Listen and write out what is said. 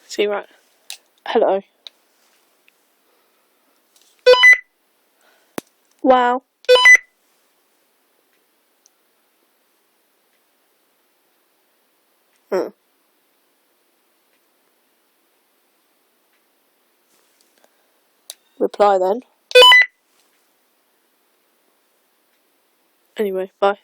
See right. Hello. Wow. Reply then. Anyway, bye.